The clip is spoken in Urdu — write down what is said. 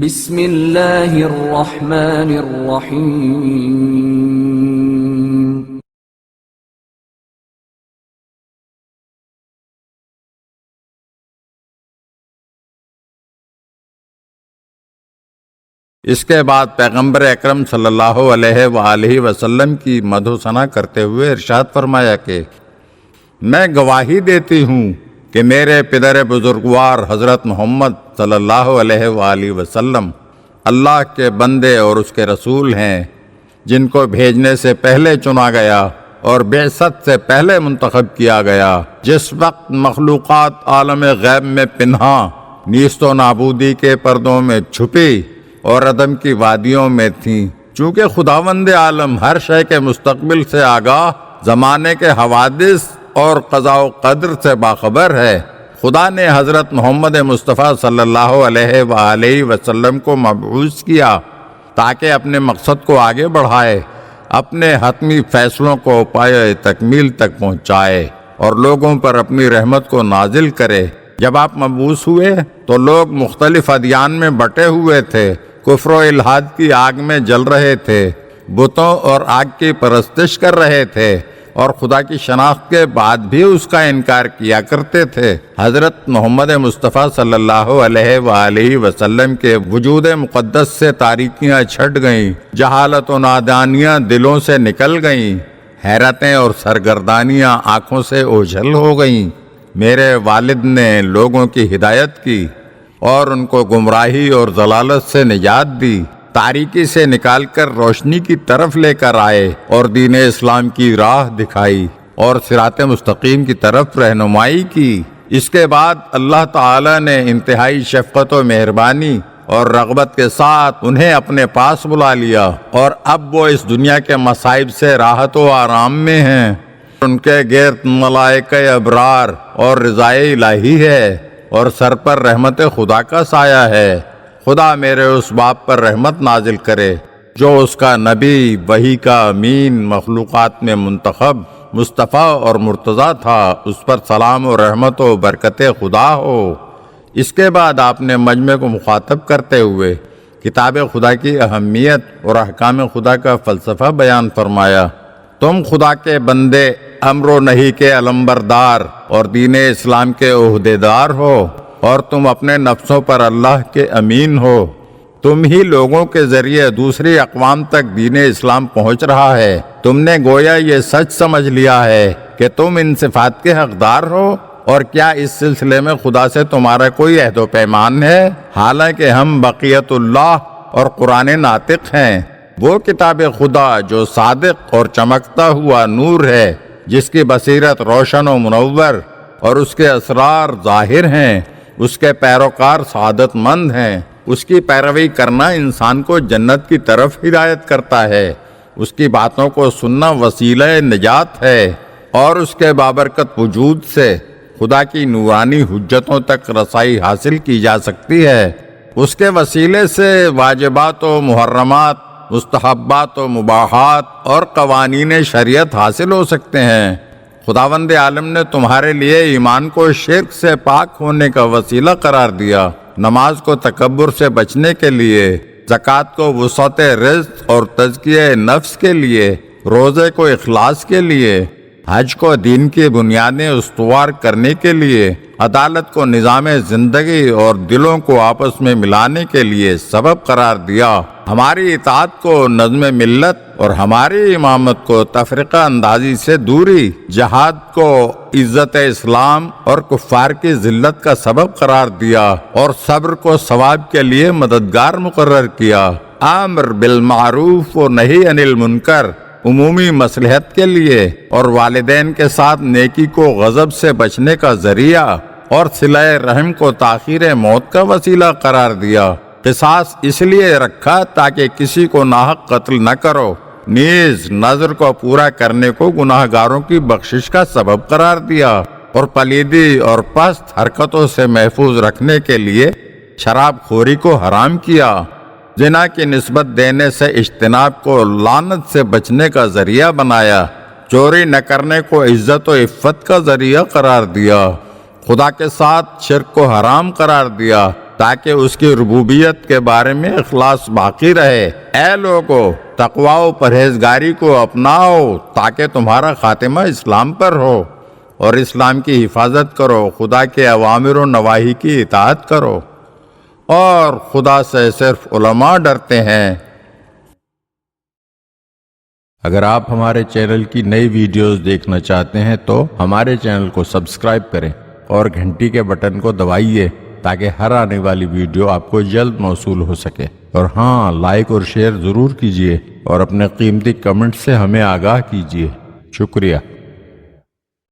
بسم اللہ الرحمن الرحیم۔ اس کے بعد پیغمبر اکرم صلی اللہ علیہ وآلہ وسلم کی مدح و ثنا کرتے ہوئے ارشاد فرمایا کہ میں گواہی دیتی ہوں کہ میرے پدر بزرگوار حضرت محمد صلی اللہ علیہ وآلہ وسلم اللہ کے بندے اور اس کے رسول ہیں، جن کو بھیجنے سے پہلے چنا گیا اور بعثت سے پہلے منتخب کیا گیا، جس وقت مخلوقات عالم غیب میں پنہاں، نیست و نابودی کے پردوں میں چھپی اور عدم کی وادیوں میں تھیں۔ چونکہ خداوند عالم ہر شے کے مستقبل سے آگاہ، زمانے کے حوادث اور قضاء و قدر سے باخبر ہے، خدا نے حضرت محمد مصطفیٰ صلی اللہ علیہ وآلہ وسلم کو مبعوث کیا تاکہ اپنے مقصد کو آگے بڑھائے، اپنے حتمی فیصلوں کو پایۂ تکمیل تک پہنچائے اور لوگوں پر اپنی رحمت کو نازل کرے۔ جب آپ مبعوث ہوئے تو لوگ مختلف ادیان میں بٹے ہوئے تھے، کفر و الحاد کی آگ میں جل رہے تھے، بتوں اور آگ کی پرستش کر رہے تھے اور خدا کی شناخت کے بعد بھی اس کا انکار کیا کرتے تھے۔ حضرت محمد مصطفیٰ صلی اللہ علیہ وآلہ وسلم کے وجود مقدس سے تاریکیاں چھٹ گئیں، جہالت و نادانیاں دلوں سے نکل گئیں، حیرتیں اور سرگردانیاں آنکھوں سے اوجھل ہو گئیں۔ میرے والد نے لوگوں کی ہدایت کی اور ان کو گمراہی اور ضلالت سے نجات دی، تاریکی سے نکال کر روشنی کی طرف لے کر آئے اور دین اسلام کی راہ دکھائی اور صراط مستقیم کی طرف رہنمائی کی۔ اس کے بعد اللہ تعالی نے انتہائی شفقت و مہربانی اور رغبت کے ساتھ انہیں اپنے پاس بلا لیا، اور اب وہ اس دنیا کے مصائب سے راحت و آرام میں ہیں۔ ان کے گرد ملائکہ ابرار اور رضائے الہی ہے اور سر پر رحمت خدا کا سایہ ہے۔ خدا میرے اس باپ پر رحمت نازل کرے جو اس کا نبی، وحی کا امین، مخلوقات میں منتخب، مصطفیٰ اور مرتضیٰ تھا۔ اس پر سلام و رحمت و برکت خدا ہو۔ اس کے بعد آپ نے مجمع کو مخاطب کرتے ہوئے کتاب خدا کی اہمیت اور احکام خدا کا فلسفہ بیان فرمایا۔ تم خدا کے بندے، امر و نہی کے علمبردار اور دین اسلام کے عہدیدار ہو، اور تم اپنے نفسوں پر اللہ کے امین ہو۔ تم ہی لوگوں کے ذریعے دوسری اقوام تک دین اسلام پہنچ رہا ہے۔ تم نے گویا یہ سچ سمجھ لیا ہے کہ تم ان صفات کے حقدار ہو، اور کیا اس سلسلے میں خدا سے تمہارا کوئی عہد و پیمان ہے؟ حالانکہ ہم بقیت اللہ اور قرآن ناطق ہیں، وہ کتاب خدا جو صادق اور چمکتا ہوا نور ہے، جس کی بصیرت روشن و منور اور اس کے اسرار ظاہر ہیں۔ اس کے پیروکار سعادت مند ہیں۔ اس کی پیروی کرنا انسان کو جنت کی طرف ہدایت کرتا ہے۔ اس کی باتوں کو سننا وسیلہ نجات ہے، اور اس کے بابرکت وجود سے خدا کی نورانی حجتوں تک رسائی حاصل کی جا سکتی ہے۔ اس کے وسیلے سے واجبات و محرمات، مستحبات و مباحات اور قوانین شریعت حاصل ہو سکتے ہیں۔ خداوند عالم نے تمہارے لیے ایمان کو شرک سے پاک ہونے کا وسیلہ قرار دیا، نماز کو تکبر سے بچنے کے لیے، زکوٰۃ کو وسعت رزق اور تزکیہ نفس کے لیے، روزے کو اخلاص کے لیے، حج کو دین کی بنیادیں استوار کرنے کے لیے، عدالت کو نظام زندگی اور دلوں کو آپس میں ملانے کے لیے سبب قرار دیا، ہماری اطاعت کو نظم ملت اور ہماری امامت کو تفرقہ اندازی سے دوری، جہاد کو عزت اسلام اور کفار کی ذلت کا سبب قرار دیا، اور صبر کو ثواب کے لیے مددگار مقرر کیا، امر بالمعروف و نہی عن المنکر عمومی مصلحت کے لیے، اور والدین کے ساتھ نیکی کو غضب سے بچنے کا ذریعہ، اور صلہ رحم کو تاخیر موت کا وسیلہ قرار دیا۔ قصاص اس لیے رکھا تاکہ کسی کو ناحق قتل نہ کرو، نیز نظر کو پورا کرنے کو گناہ گاروں کی بخشش کا سبب قرار دیا، اور پلیدی اور پست حرکتوں سے محفوظ رکھنے کے لیے شراب خوری کو حرام کیا، زنا کی نسبت دینے سے اجتناب کو لعنت سے بچنے کا ذریعہ بنایا، چوری نہ کرنے کو عزت و عفت کا ذریعہ قرار دیا، خدا کے ساتھ شرک کو حرام قرار دیا، تاکہ اس کی ربوبیت کے بارے میں اخلاص باقی رہے۔ اے لوگو، تقوی و پرہیزگاری کو اپناؤ تاکہ تمہارا خاتمہ اسلام پر ہو، اور اسلام کی حفاظت کرو، خدا کے اوامر و نواہی کی اطاعت کرو، اور خدا سے صرف علماء ڈرتے ہیں۔ اگر آپ ہمارے چینل کی نئی ویڈیوز دیکھنا چاہتے ہیں تو ہمارے چینل کو سبسکرائب کریں اور گھنٹی کے بٹن کو دبائیے تاکہ ہر آنے والی ویڈیو آپ کو جلد موصول ہو سکے۔ اور ہاں، لائک اور شیئر ضرور کیجیے اور اپنے قیمتی کمنٹ سے ہمیں آگاہ کیجیے۔ شکریہ۔